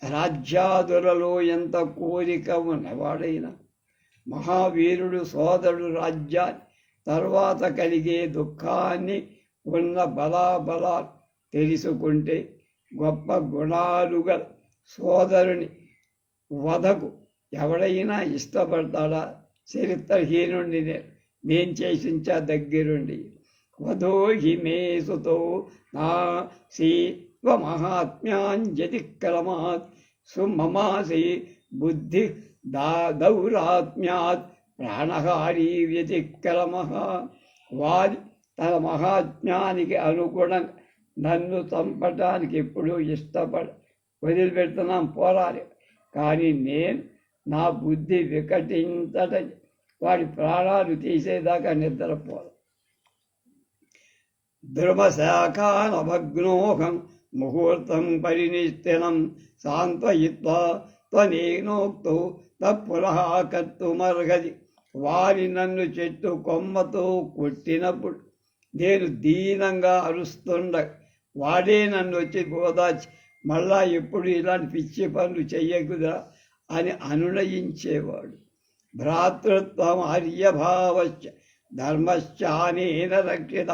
రాజ్యాదులలో ఎంత కోరిక ఉన్నవాడైనా మహావీరుడు సోదరుడు రాజ్యాన్ని తర్వాత కలిగే దుఃఖాన్ని ఉన్న బలాబలాలు తెలుసుకుంటే గొప్ప గుణాలు గల సోదరుని వధకు ఎవడైనా ఇష్టపడతాడా? చరిత్రహీనుండి నేను చేసించా దగ్గరుండి. వధో హిమే సుతో నా స్వమహాత్మ్యాంజతిక్రమాత్ సుమమాసి బుద్ధి దౌరాత్మ్యాత్ ప్రాణహారీ వ్యతిక్రమ. వారి తన మహాత్మ్యానికి అనుగుణంగా నన్ను చంపటానికి ఎప్పుడూ వదిలిపెడుతున్నాం, పోరాలి. కానీ నేను నా బుద్ధి వికటించటం, వాడి ప్రాణాలు తీసేదాకా నిద్రపోదు. ధ్రువశాఖానభగ్నోహం ముహూర్తం పరినిష్ఠినం సాంత్వయిత్వా త్వనేనోక్తో తప్పురహ కర్తుమర్హది. వారి నన్ను చెట్టు కొమ్మతో కొట్టినప్పుడు నేను దీనంగా అరుస్తుండగా వాడే నన్ను వచ్చి ఓదార్చి మళ్ళా ఎప్పుడు ఇలాంటి పిచ్చి పనులు చెయ్యకుదా అని అనునయించేవాడు. భ్రాతృత్వం ఆర్యభావశ్చ ధర్మశ్చానేన రక్షిత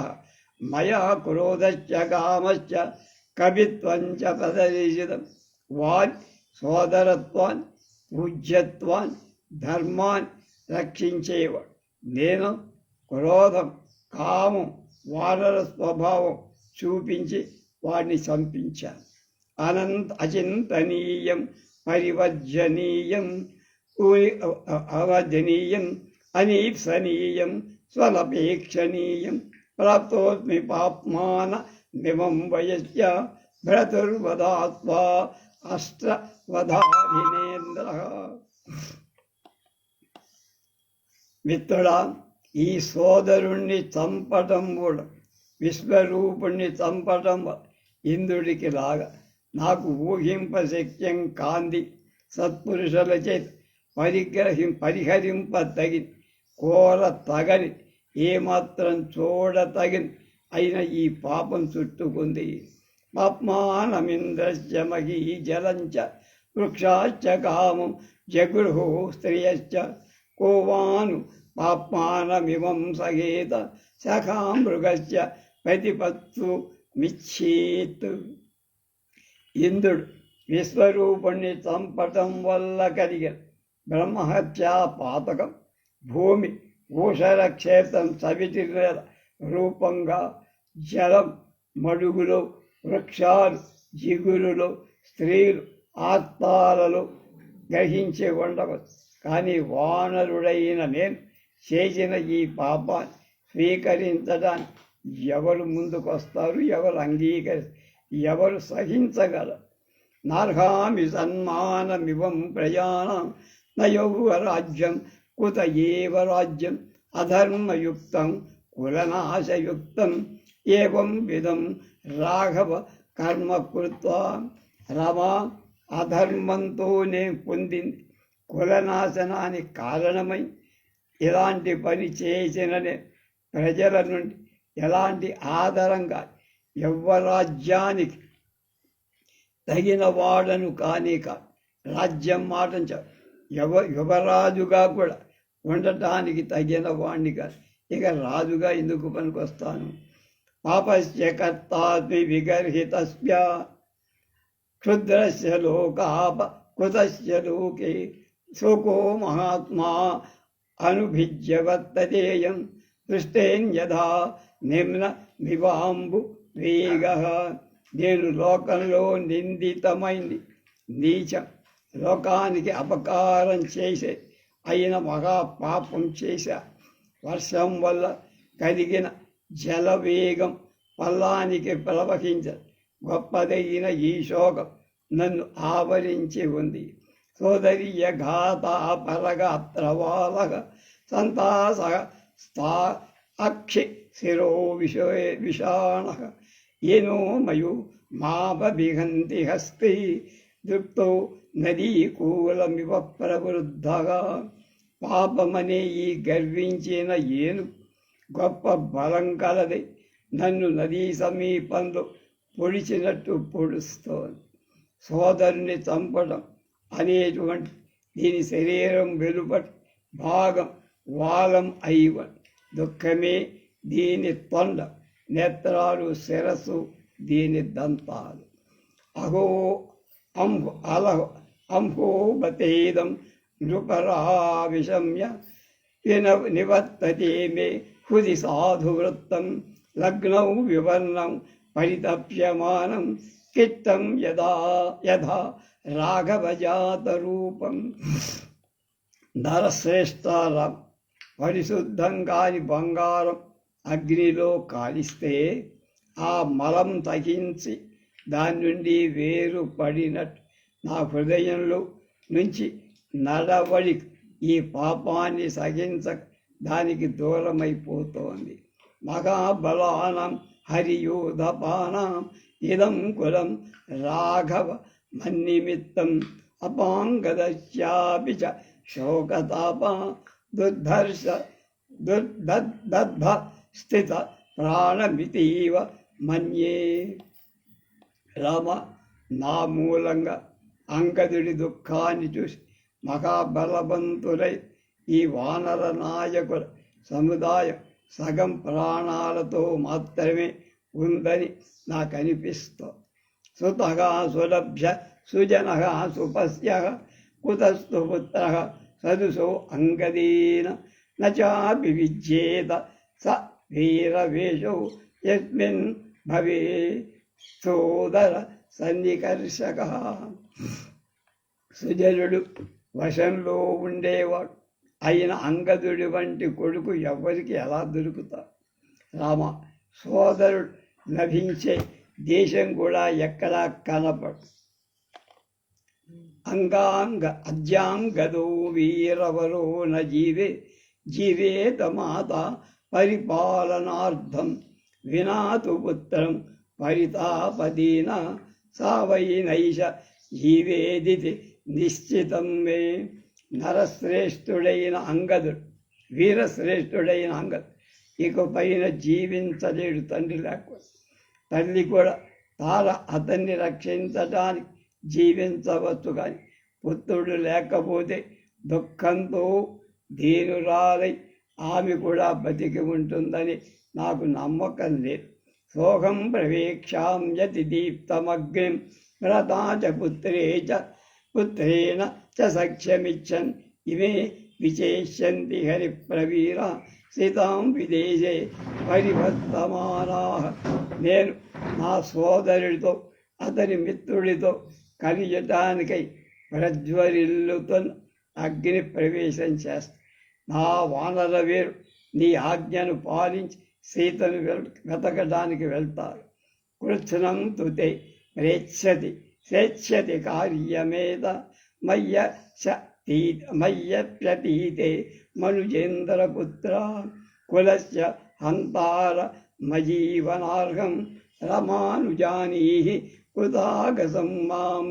మయా క్రోధశ్చ కామశ్చ కవిత్వంచ ప్రదర్శితం. వారి సోదరత్వాన్ని, పూజ్యత్వాన్ని, ధర్మాన్ని రక్షించేవాడు. నేను క్రోధం, కామం, వానర స్వభావం చూపించి వాడిని చంపించాను. అచింతనీయం పరివర్జనీయం అవర్జనీయం అనీప్సనీయం స్వలపేక్షణీయం ప్రాప్తోస్మి పాప్మాన మిమం వయస్య భ్రతుర్వదాత్వా అష్టవధారినేంద్ర. మిత్రుడా, ఈ సోదరుణ్ణి చంపటం కూడా విశ్వరూపుణ్ణి చంపటం ఇంద్రుడికి లాగా నాకు ఊహింపశక్యం కాంది. సత్పురుషుల చేత పరిహరింపతగిన కోర తగని ఏమాత్రం చూడతగిన అయిన ఈ పాపం చుట్టుకుంది. పాప్మానమింద్రశ్చ మహీ జలంచ వృక్షాశ్చ కామం జగృహో స్త్రియశ్చ కోవాను పాప్మానమిమం సగేత శఖామృగశ్చ ప్రతిపత్తు మిచ్చేత్. ఇంద్రుడు విశ్వరూపుణ్ణి చంపటం వల్ల కలిగిన బ్రహ్మహత్యా పాతకం భూమి ఊషర క్షేత్రం సవితిర్ల రూపంగా జలం, మడుగులు, వృక్షాలు, జిగురులు, స్త్రీలు, ఆత్మాలలో గ్రహించి ఉండవచ్చు. కానీ వానరుడైన నేను చేసిన ఈ పాపాన్ని స్వీకరించడానికి ఎవరు ముందుకొస్తారు, ఎవరు ఎవరు సహించగలరు? నార్హామి సన్మానమివం ప్రజానాం నయౌవరాజ్యం కుత ఏవ రాజ్యం అధర్మయుక్తం కులనాశయుక్తం ఏవం విధం రాఘవ కర్మ కృత్వా. రమా, అధర్మంతో నేను పొందింది కులనాశనానికి కారణమై ఇలాంటి పని చేసిననే ప్రజల నుండి ఎలాంటి ఆధారంగా యవ్వరాజ్యానికి తగిన వాడను కానీ కాదు. రాజ్యం మాట యువరాజుగా కూడా ఉండటానికి తగిన వాణ్ణి కాదు. ఇక రాజుగా ఎందుకు పనికొస్తాను? పాపస్య కర్తాస్మి విగర్హితస్య క్షుద్రస్య లోకాప కృతస్య లోకే శోకో మహాత్మా అనుభిజ్య వర్తతేయం దృష్టేన్యథా నిమ్న వివాంబు వేగ. నేను లోకంలో నిందితమైంది నీచం, లోకానికి అపకారం చేసే అయిన మహాపాపం చేశా. వర్షం వల్ల కలిగిన జలవేగం పల్లానికి ప్రవహించ గొప్పదైన ఈ శోకం నన్ను ఆవరించి ఉంది. సోదరీయ ఘాత పరగాత్రవాలక సంతాస స్థా అక్షి శిరో విషాణ ఏనో మయు మాపబిహంతి హస్తి దృప్తో నదీకూలమివ ప్రవృద్ధగా. పాపమనే ఈ గర్వించిన ఏను గొప్ప బలం కలది, నన్ను నదీ సమీపంలో పొడిచినట్టు పొడుస్తోంది. సోదరుని చంపడం అనేటువంటి దీని శరీరం వెలుపటి భాగం వాలం అయివ దుఃఖమే దీని తొండ, నేత్రాలు శిరస్సు దీని దంతాలు. అహో అంహోబతేదం నృపరావిషమ్య నివర్తతే మే హృది సాధువృత్తం లగ్నౌ వివర్ణం పరితప్యమానం కిట్టం యథా రాఘవజాతరూపం. నరశ్రేష్ఠారం పరిశుద్ధం కాని బంగారం అగ్నిలో కాలిస్తే ఆ మలం తగ్గించి దాని నుండి వేరు పడినట్టు నా హృదయంలో నుంచి నడవడి ఈ పాపాన్ని సహించక దానికి దూరమైపోతోంది. మహాబలానం హరియోధపానాం ఇదం కులం రాఘవ మన్నిమిత్తం అపాంగదశ్యాపి చ శోకతాప దద్భ స్థిత ప్రాణమితీవ మన్యే. రామ, నా మూలంగా అంగదుడి దుఃఖాన్ని చూసి మహాబలవంతులై ఈ వానర నాయకుల సముదాయం సగం ప్రాణాలతో మాత్రమే ఉందని నాకు అనిపిస్తోంది. సుతగా సులభ్య సుజన సుపస్య కుతస్తు పుత్ర సదుసో అంగదీన నచాపి విజ్యేత స వీరవేషో యస్మిన్ భవే సోదర సన్నికర్షక. సుజలుడు వశంలో ఉండేవాడు అయిన అంగదుడి వంటి కొడుకు ఎవరికి ఎలా దొరుకుతాడు? రామ, సోదరుడు లభించే దేశం కూడా ఎక్కడా కనపడు. అద్యాంగదో వీరవరో జీవేత మాత పరిపాలనార్థం వినాతు పుత్రం పరితాపదీన సావైనైష జీవేదితి నిశ్చితం మే. నరశ్రేష్ఠుడైన అంగదుడు, వీరశ్రేష్ఠుడైన అంగదుడు ఇక పైన జీవించలేడు తండ్రి లేకపోతే. తల్లి కూడా అతన్ని రక్షించడానికి జీవించవచ్చు, కానీ పుత్రుడు లేకపోతే దుఃఖంతో దీనురాలై ఆమె కూడా బతికి ఉంటుందని నాకు నమ్మకం లేదు. సోహం ప్రవేక్షాంయతి దీప్తమగ్నిం వ్రతా చ పుత్రేణ చ సఖ్యమిచ్చన్ ఇమే విచేష్యంతి హరిప్రవీర సీతాం విదేశే పరివర్తమానా. నేను నా సోదరుడితో అతని మిత్రుడితో కలియటానికై ప్రజ్వరిల్లుతున్న అగ్ని ప్రవేశం చేస్తా. నా వానర వీరు నీ ఆజ్ఞను పాలించి సీతను వెతకడానికి వెళ్తారు. కృత్స్నం తుతే ప్రేచ్ఛతి స్వేచ్ఛతి కార్యమేద మయ్యప్యతీతే మనుజేంద్రపుత్ర కులస్య హంతార మజీవనార్హం రమానుజానీహి కృతాగసం మాం.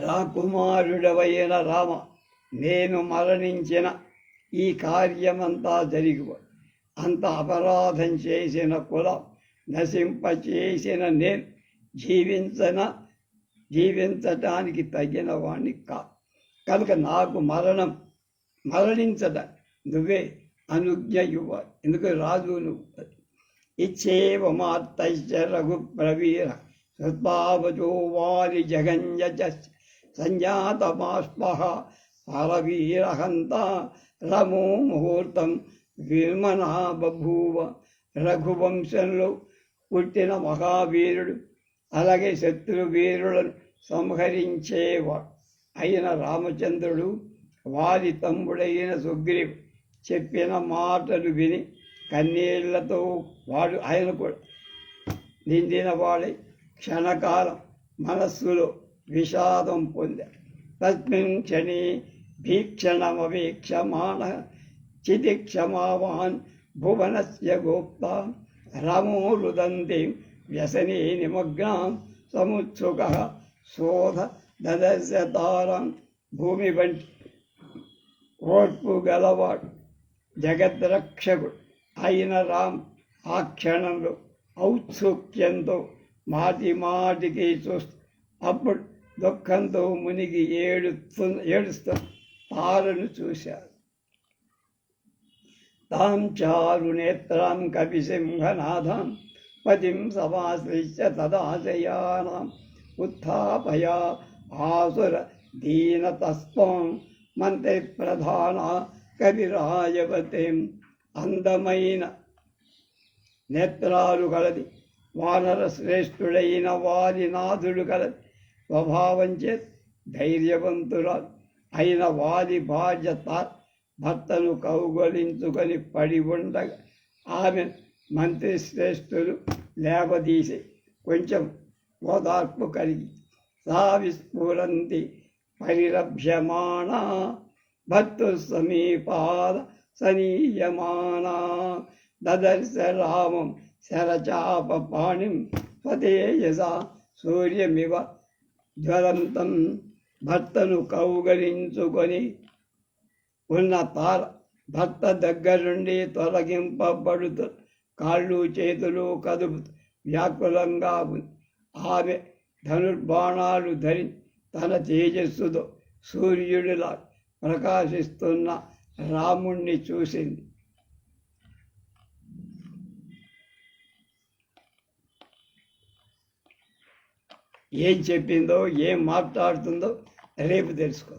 రాకుమారుడవైన రామ, నేను మరణించిన ఈ కార్యమంతా జరిగిపోయి అంత అపరాధం చేసిన కులం నశింపచేసిన నేను జీవించటానికి తగిన వాణ్ణి కాదు. కనుక నాకు మరణించట నువ్వే అనుజ్ఞ ఇవ్వాలి. ఎందుకు రాజు నువ్వు. ఇచ్చేవ మాత్తైశ్చ రఘుప్రవీర సద్భావజో వారి జగంజ సంజాతమాస్పహ పరవీరహంత రమో ముహూర్తం విమనా బభూవ. రఘువంశంలో పుట్టిన మహావీరుడు, అలాగే శత్రువీరులను సంహరించేవాడు అయిన రామచంద్రుడు వారి తమ్ముడైన సుగ్రీవు చెప్పిన మాటలు విని కన్నీళ్లతో ఆయన కూడా నిండిన వాడై క్షణకాలం మనస్సులో విషాదం పొందాడు. తస్మిన్ క్షణే భీక్షణమవేక్షమాణ చితిక్షమావాన్ భువనస్య గోప్త రామో రుదంతి వ్యసనే నిమగ్నాం సముత్సుక శోధ దదశతారం. భూమి వంటి ఓర్పు గలవాడు జగద్రక్షకుడు అయిన రామ్ ఆ క్షణంలో ఔత్సుక్యంతో మాటికి చూస్తూ అప్పుడు దుఃఖంతో మునిగి ఏడుస్తూ తారను చూశారు. తాం చారు నేత్రాం కపిసింహనాథం పతిం సమాశ్లిష్య తదాశయానాం ఉత్థాపయా ఆసుర దీనతస్త్వం మంత్రి ప్రధాన కవిరాయవతేం. అందమైన నేత్రాలు కలది, వానర శ్రేష్ఠుడైన వారి నాథుడు కలది, స్వభావం చేత ధైర్యవంతురాలు అయిన వారి భార్య భర్తను కౌగలించుకొని పడి ఉండగా ఆమె మంత్రి శ్రేష్ఠులు లేవదీసి కొంచెం ఓదార్పు కలిగి సా విస్ఫురంతి పరిరభ్యమాణ భర్తు సమీపాద సనీయమానా. దదర్శ రామం శరచాప పాణిం స్వతేజసా సూర్యమివ జ్వలంతం. భర్తను కౌగలించుకొని ఉన్న తార భర్త దగ్గరుండి తొలగింపబడుతూ కాళ్ళు చేతులు కదుపుతూ వ్యాకులంగా ఉంది. ఆమె ధనుర్బాణాలు ధరి తన తేజస్సుతో సూర్యుడిలా ప్రకాశిస్తున్న రాముణ్ణి చూసింది. ఏం చెప్పిందో, ఏం మాట్లాడుతుందో రేపు తెలుసుకో.